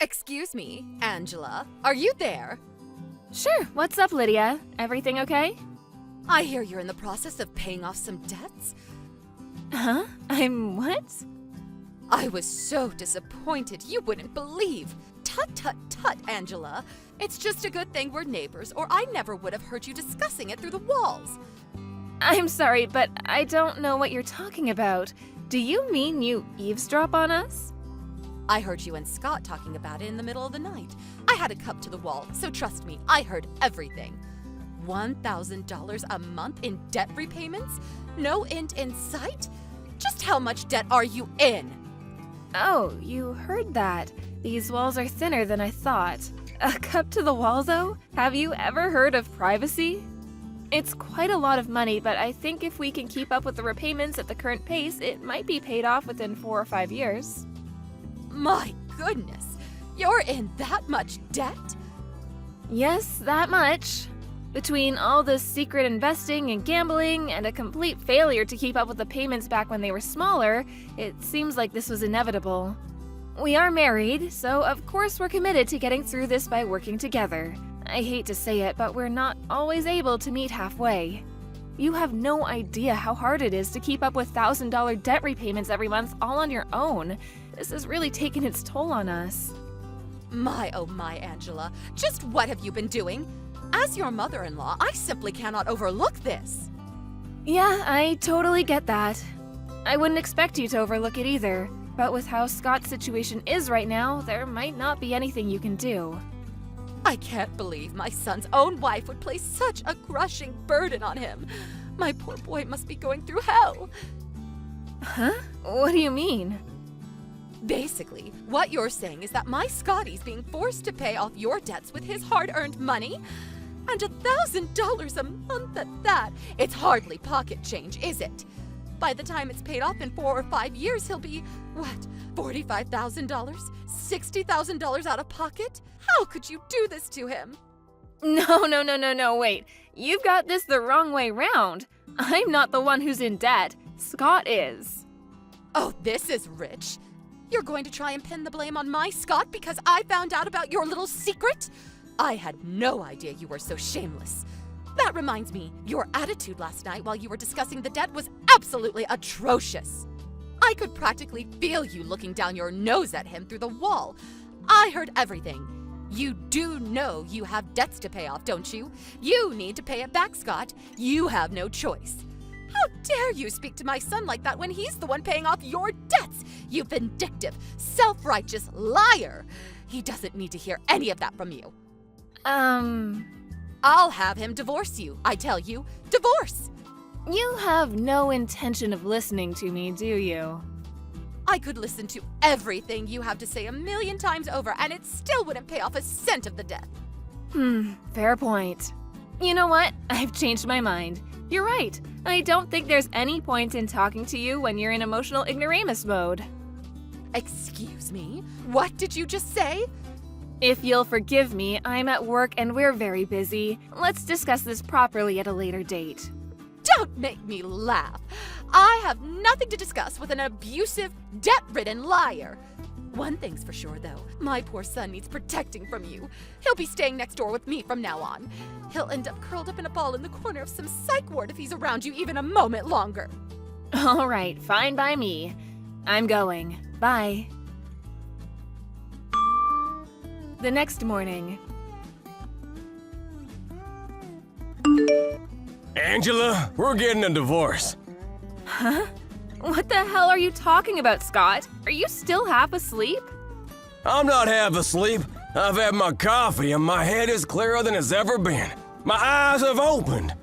Excuse me, Angela. Are you there? Sure, what's up, Lydia? Everything okay? I hear you're in the process of paying off some debts. Huh? I'm what? I was so disappointed you wouldn't believe. Tut, tut, tut, Angela. It's just a good thing we're neighbors, or I never would have heard you discussing it through the walls. I'm sorry, but I don't know what you're talking about. Do you mean you eavesdrop on us? I heard you and Scott talking about it in the middle of the night. I had a cup to the wall, so trust me, I heard everything. $1,000 a month in debt repayments? No end in sight? Just how much debt are you in? Oh, you heard that. These walls are thinner than I thought. A cup to the wall, though? Have you ever heard of privacy? It's quite a lot of money, but I think if we can keep up with the repayments at the current pace, it might be paid off within 4 or 5 years. My goodness, you're in that much debt? Yes, that much. Between all the secret investing and gambling and a complete failure to keep up with the payments back when they were smaller, it seems like this was inevitable. We are married, so of course we're committed to getting through this by working together. I hate to say it, but we're not always able to meet halfway. You have no idea how hard it is to keep up with $1,000 debt repayments every month all on your own. This has really taken its toll on us. My, oh my, Angela. Just what have you been doing? As your mother-in-law, I simply cannot overlook this. Yeah, I totally get that. I wouldn't expect you to overlook it either, but with how Scott's situation is right now, there might not be anything you can do. I can't believe my son's own wife would place such a crushing burden on him. My poor boy must be going through hell. Huh? What do you mean? Basically, what you're saying is that my Scotty's being forced to pay off your debts with his hard-earned money? And $1,000 a month at that. It's hardly pocket change, is it? By the time it's paid off in 4 or 5 years, he'll be, what, $45,000? $60,000 out of pocket? How could you do this to him? No, wait. You've got this the wrong way round. I'm not the one who's in debt. Scott is. Oh, this is rich. You're going to try and pin the blame on my Scott because I found out about your little secret? I had no idea you were so shameless. That reminds me, your attitude last night while you were discussing the debt was absolutely atrocious. I could practically feel you looking down your nose at him through the wall. I heard everything. You do know you have debts to pay off, don't you? You need to pay it back, Scott. You have no choice. How dare you speak to my son like that when he's the one paying off your debts? You vindictive, self-righteous liar. He doesn't need to hear any of that from you. I'll have him divorce you, I tell you. Divorce! You have no intention of listening to me, do you? I could listen to everything you have to say 1,000,000 times over, and it still wouldn't pay off a cent of the debt. Fair point. You know what? I've changed my mind. You're right. I don't think there's any point in talking to you when you're in emotional ignoramus mode. Excuse me? What did you just say? If you'll forgive me, I'm at work and we're very busy. Let's discuss this properly at a later date. Don't make me laugh. I have nothing to discuss with an abusive, debt-ridden liar. One thing's for sure, though. My poor son needs protecting from you. He'll be staying next door with me from now on. He'll end up curled up in a ball in the corner of some psych ward if he's around you even a moment longer. All right, fine by me. I'm going. Bye. The next morning. Angela, we're getting a divorce. Huh? What the hell are you talking about, Scott? Are you still half asleep? I'm not half asleep. I've had my coffee and my head is clearer than it's ever been. My eyes have opened.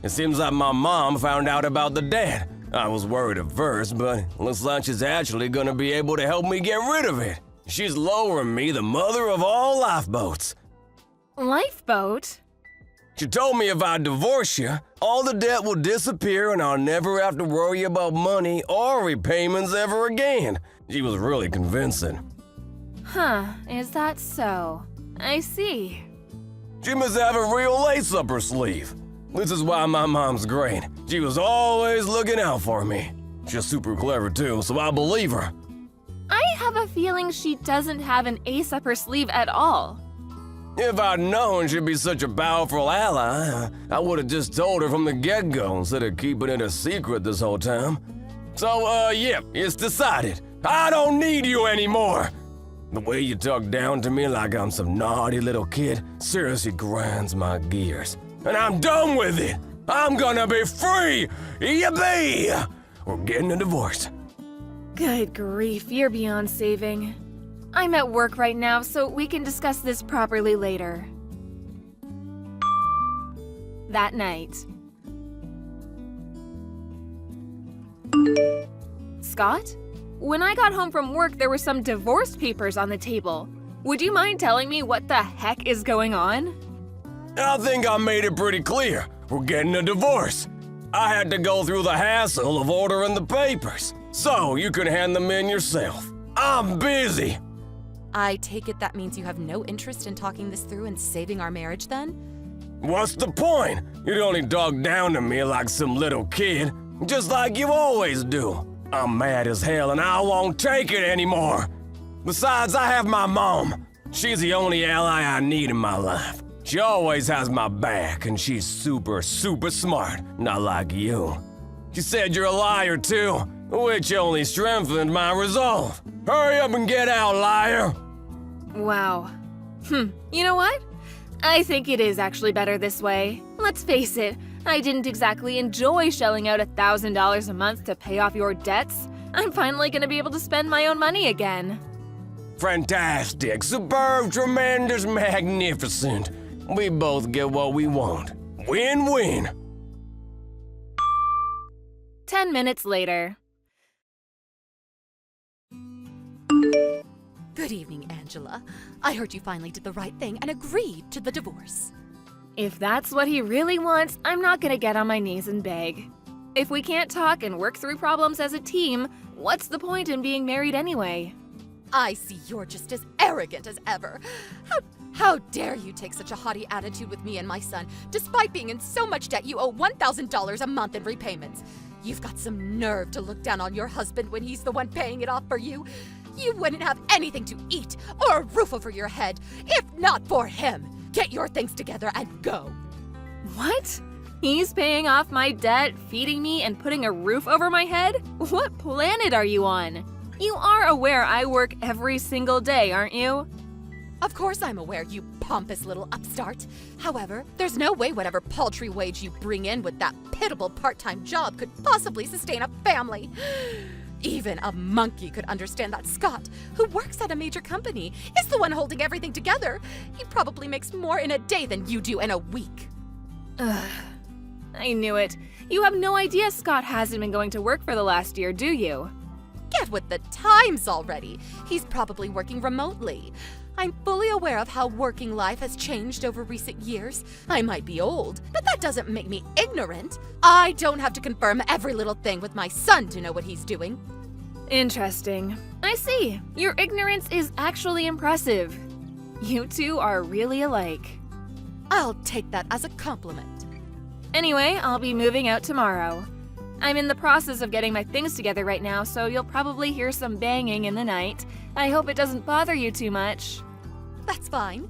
It seems like my mom found out about the debt. I was worried at first, but looks like she's actually gonna be able to help me get rid of it. She's lowering me the mother of all lifeboats. Lifeboat? She told me if I divorce you, all the debt will disappear and I'll never have to worry about money or repayments ever again. She was really convincing. Huh, is that so? I see. She must have a real ace up her sleeve. This is why my mom's great. She was always looking out for me. She's super clever too, so I believe her. I have a feeling she doesn't have an ace up her sleeve at all. If I'd known she'd be such a powerful ally, I would have just told her from the get-go instead of keeping it a secret this whole time. So, yeah, it's decided. I don't need you anymore. The way you talk down to me like I'm some naughty little kid seriously grinds my gears. And I'm done with it. I'm gonna be free. Yippee! We're getting a divorce. Good grief, you're beyond saving. I'm at work right now, so we can discuss this properly later. That night. Scott? When I got home from work, there were some divorce papers on the table. Would you mind telling me what the heck is going on? I think I made it pretty clear. We're getting a divorce. I had to go through the hassle of ordering the papers, so you can hand them in yourself. I'm busy. I take it that means you have no interest in talking this through and saving our marriage then? What's the point? You'd only talk down to me like some little kid, just like you always do. I'm mad as hell and I won't take it anymore. Besides, I have my mom. She's the only ally I need in my life. She always has my back and she's super smart, not like you. She said you're a liar too, which only strengthened my resolve. Hurry up and get out, liar! Wow. You know what? I think it is actually better this way. Let's face it, I didn't exactly enjoy shelling out $1,000 a month to pay off your debts. I'm finally gonna be able to spend my own money again. Fantastic, superb, tremendous, magnificent. We both get what we want. Win-win. 10 minutes later. Good evening, Angela. I heard you finally did the right thing and agreed to the divorce. If that's what he really wants, I'm not gonna get on my knees and beg. If we can't talk and work through problems as a team, what's the point in being married anyway? I see you're just as arrogant as ever. How dare you take such a haughty attitude with me and my son, despite being in so much debt you owe $1,000 a month in repayments. You've got some nerve to look down on your husband when he's the one paying it off for you. You wouldn't have anything to eat or a roof over your head if not for him. Get your things together and go. What? He's paying off my debt, feeding me, and putting a roof over my head? What planet are you on? You are aware I work every single day, aren't you? Of course I'm aware, you pompous little upstart. However, there's no way whatever paltry wage you bring in with that pitiable part-time job could possibly sustain a family. Even a monkey could understand that Scott, who works at a major company, is the one holding everything together. He probably makes more in a day than you do in a week. Ugh. I knew it. You have no idea Scott hasn't been going to work for the last year, do you? Get with the times already. He's probably working remotely. I'm fully aware of how working life has changed over recent years. I might be old, but that doesn't make me ignorant. I don't have to confirm every little thing with my son to know what he's doing. Interesting. I see. Your ignorance is actually impressive. You two are really alike. I'll take that as a compliment. Anyway, I'll be moving out tomorrow. I'm in the process of getting my things together right now, so you'll probably hear some banging in the night. I hope it doesn't bother you too much. That's fine.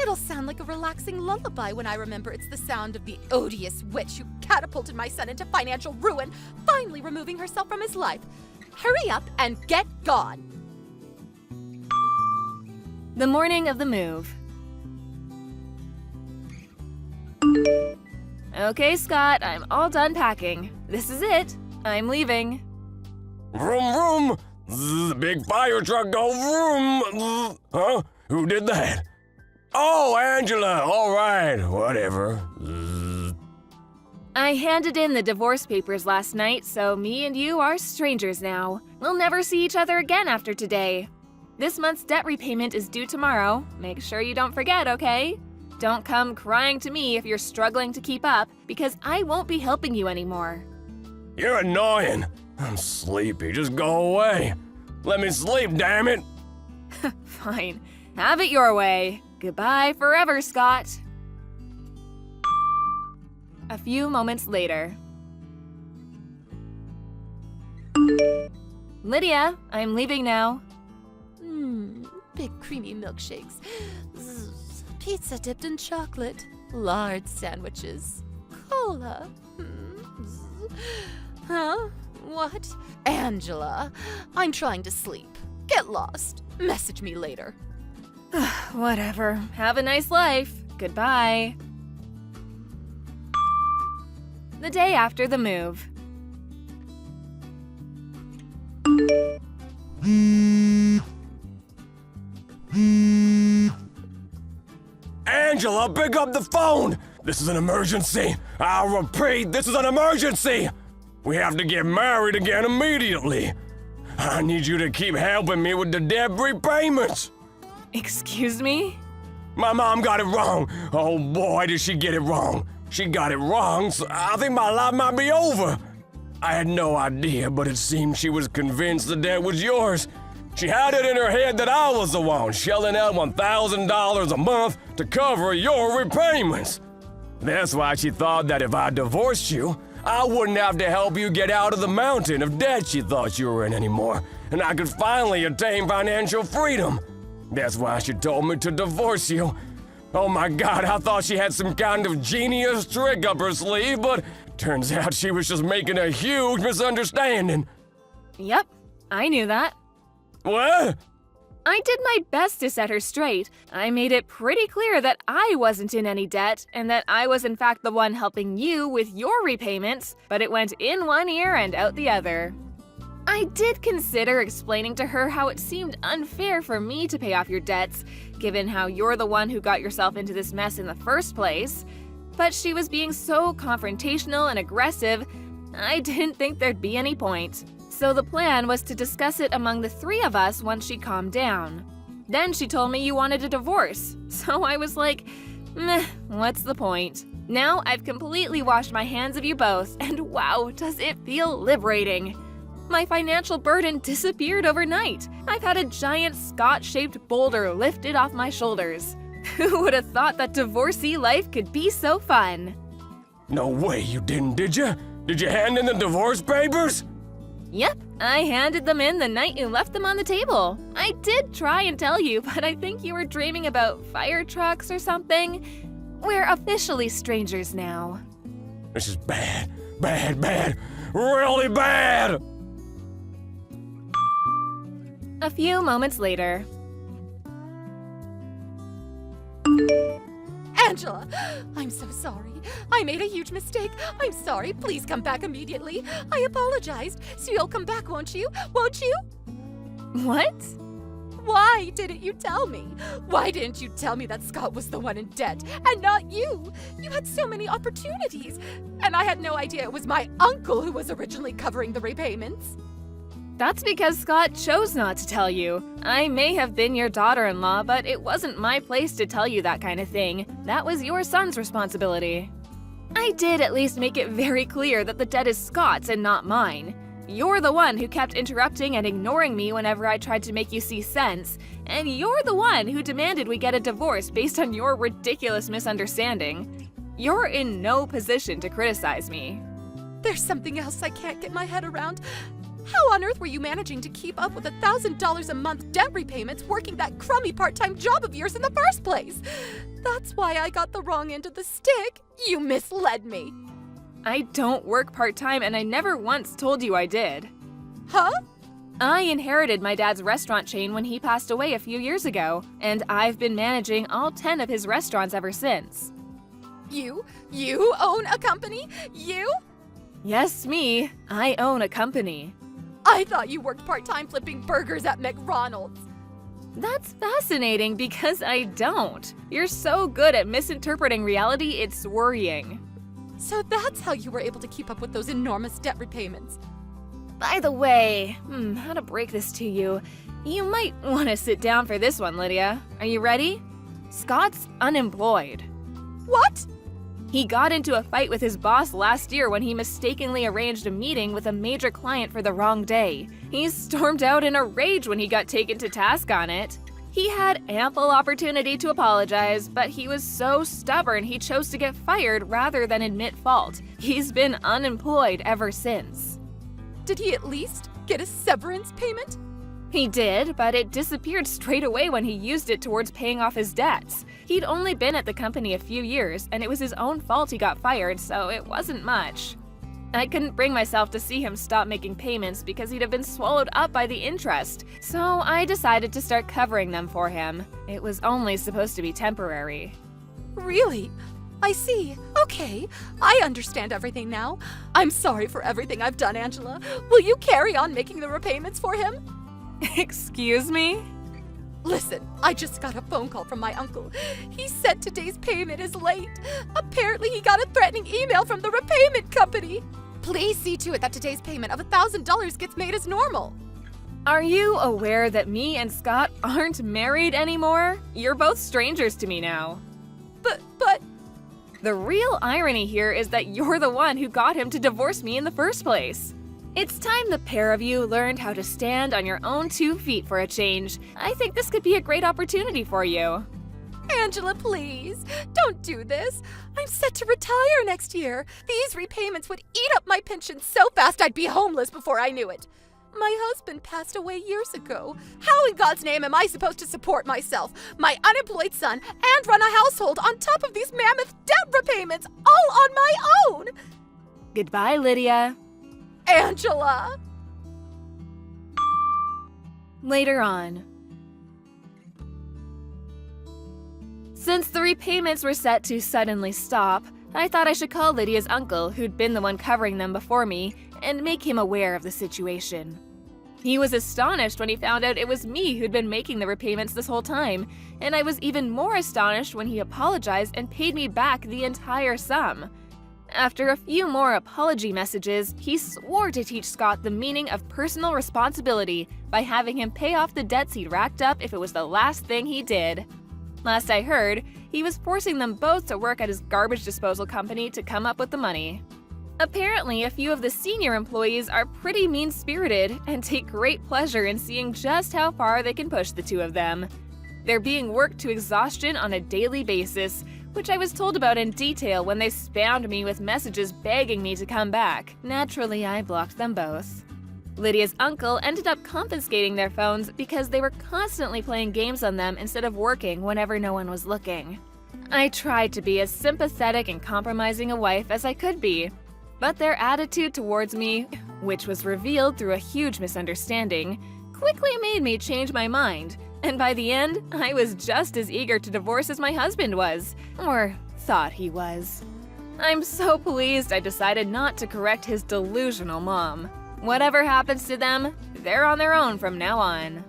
It'll sound like a relaxing lullaby when I remember it's the sound of the odious witch who catapulted my son into financial ruin, finally removing herself from his life. Hurry up and get gone. The morning of the move. Okay, Scott, I'm all done packing. This is it. I'm leaving. Vroom, vroom. The big fire truck go vroom. Huh? Who did that? Oh, Angela. All right. Whatever. I handed in the divorce papers last night, so me and you are strangers now. We'll never see each other again after today. This month's debt repayment is due tomorrow. Make sure you don't forget, okay? Don't come crying to me if you're struggling to keep up, because I won't be helping you anymore. You're annoying. I'm sleepy. Just go away. Let me sleep, damn it. Fine. Have it your way. Goodbye forever, Scott. A few moments later. Lydia, I'm leaving now. big creamy milkshakes, pizza dipped in chocolate, large sandwiches, cola. Huh? What? Angela, I'm trying to sleep. Get lost. Message me later. Whatever. Have a nice life. Goodbye. The day after the move. Angela, pick up the phone! This is an emergency! I'll repeat, this is an emergency! We have to get married again immediately! I need you to keep helping me with the debt repayments! Excuse me? My mom got it wrong! Oh boy, did she get it wrong! She got it wrong, so I think my life might be over! I had no idea, but it seemed she was convinced the debt was yours. She had it in her head that I was the one shelling out $1,000 a month to cover your repayments. That's why she thought that if I divorced you, I wouldn't have to help you get out of the mountain of debt she thought you were in anymore, and I could finally attain financial freedom. That's why she told me to divorce you. Oh my God, I thought she had some kind of genius trick up her sleeve, but turns out she was just making a huge misunderstanding. Yep, I knew that. What? I did my best to set her straight. I made it pretty clear that I wasn't in any debt and that I was in fact the one helping you with your repayments, but it went in one ear and out the other. I did consider explaining to her how it seemed unfair for me to pay off your debts, given how you're the one who got yourself into this mess in the first place. But she was being so confrontational and aggressive, I didn't think there'd be any point. So the plan was to discuss it among the three of us once she calmed down. Then she told me you wanted a divorce, so I was like, meh, what's the point? Now I've completely washed my hands of you both, and wow, does it feel liberating. My financial burden disappeared overnight. I've had a giant Scott-shaped boulder lifted off my shoulders. Who would have thought that divorcee life could be so fun? No way you didn't, did you? Did you hand in the divorce papers? Yep, I handed them in the night you left them on the table. I did try and tell you, but I think you were dreaming about fire trucks or something. We're officially strangers now. This is bad, really bad! A few moments later. Angela, I'm so sorry. I made a huge mistake. I'm sorry. Please come back immediately. I apologized. So you'll come back, won't you? Won't you? What? Why didn't you tell me? Why didn't you tell me that Scott was the one in debt and not you? You had so many opportunities. And I had no idea it was my uncle who was originally covering the repayments. That's because Scott chose not to tell you. I may have been your daughter-in-law, but it wasn't my place to tell you that kind of thing. That was your son's responsibility. I did at least make it very clear that the debt is Scott's and not mine. You're the one who kept interrupting and ignoring me whenever I tried to make you see sense, and you're the one who demanded we get a divorce based on your ridiculous misunderstanding. You're in no position to criticize me. There's something else I can't get my head around. How on earth were you managing to keep up with $1,000 a month debt repayments working that crummy part-time job of yours in the first place? That's why I got the wrong end of the stick. You misled me. I don't work part-time and I never once told you I did. Huh? I inherited my dad's restaurant chain when he passed away a few years ago, and I've been managing all 10 of his restaurants ever since. You own a company? You? Yes, me. I own a company. I thought you worked part-time flipping burgers at McDonald's. That's fascinating because I don't. You're so good at misinterpreting reality, it's worrying. So that's how you were able to keep up with those enormous debt repayments. By the way, how to break this to you. You might want to sit down for this one, Lydia. Are you ready? Scott's unemployed. What? He got into a fight with his boss last year when he mistakenly arranged a meeting with a major client for the wrong day. He stormed out in a rage when he got taken to task on it. He had ample opportunity to apologize, but he was so stubborn he chose to get fired rather than admit fault. He's been unemployed ever since. Did he at least get a severance payment? He did, but it disappeared straight away when he used it towards paying off his debts. He'd only been at the company a few years, and it was his own fault he got fired, so it wasn't much. I couldn't bring myself to see him stop making payments because he'd have been swallowed up by the interest, so I decided to start covering them for him. It was only supposed to be temporary. Really? I see. Okay, I understand everything now. I'm sorry for everything I've done, Angela. Will you carry on making the repayments for him? Excuse me? Listen, I just got a phone call from my uncle. He said today's payment is late. Apparently he got a threatening email from the repayment company. Please see to it that today's payment of $1,000 gets made as normal. Are you aware that me and Scott aren't married anymore? You're both strangers to me now. But... The real irony here is that you're the one who got him to divorce me in the first place. It's time the pair of you learned how to stand on your own 2 feet for a change. I think this could be a great opportunity for you. Angela, please, don't do this. I'm set to retire next year. These repayments would eat up my pension so fast I'd be homeless before I knew it. My husband passed away years ago. How in God's name am I supposed to support myself, my unemployed son, and run a household on top of these mammoth debt repayments all on my own? Goodbye, Lydia. Angela! Later on. Since the repayments were set to suddenly stop, I thought I should call Lydia's uncle, who'd been the one covering them before me, and make him aware of the situation. He was astonished when he found out it was me who'd been making the repayments this whole time, and I was even more astonished when he apologized and paid me back the entire sum. After a few more apology messages, he swore to teach Scott the meaning of personal responsibility by having him pay off the debts he'd racked up if it was the last thing he did. Last I heard, he was forcing them both to work at his garbage disposal company to come up with the money. Apparently, a few of the senior employees are pretty mean-spirited and take great pleasure in seeing just how far they can push the two of them. They're being worked to exhaustion on a daily basis, which I was told about in detail when they spammed me with messages begging me to come back. Naturally, I blocked them both. Lydia's uncle ended up confiscating their phones because they were constantly playing games on them instead of working whenever no one was looking. I tried to be as sympathetic and compromising a wife as I could be, but their attitude towards me, which was revealed through a huge misunderstanding, quickly made me change my mind, and by the end, I was just as eager to divorce as my husband was, or thought he was. I'm so pleased I decided not to correct his delusional mom. Whatever happens to them, they're on their own from now on.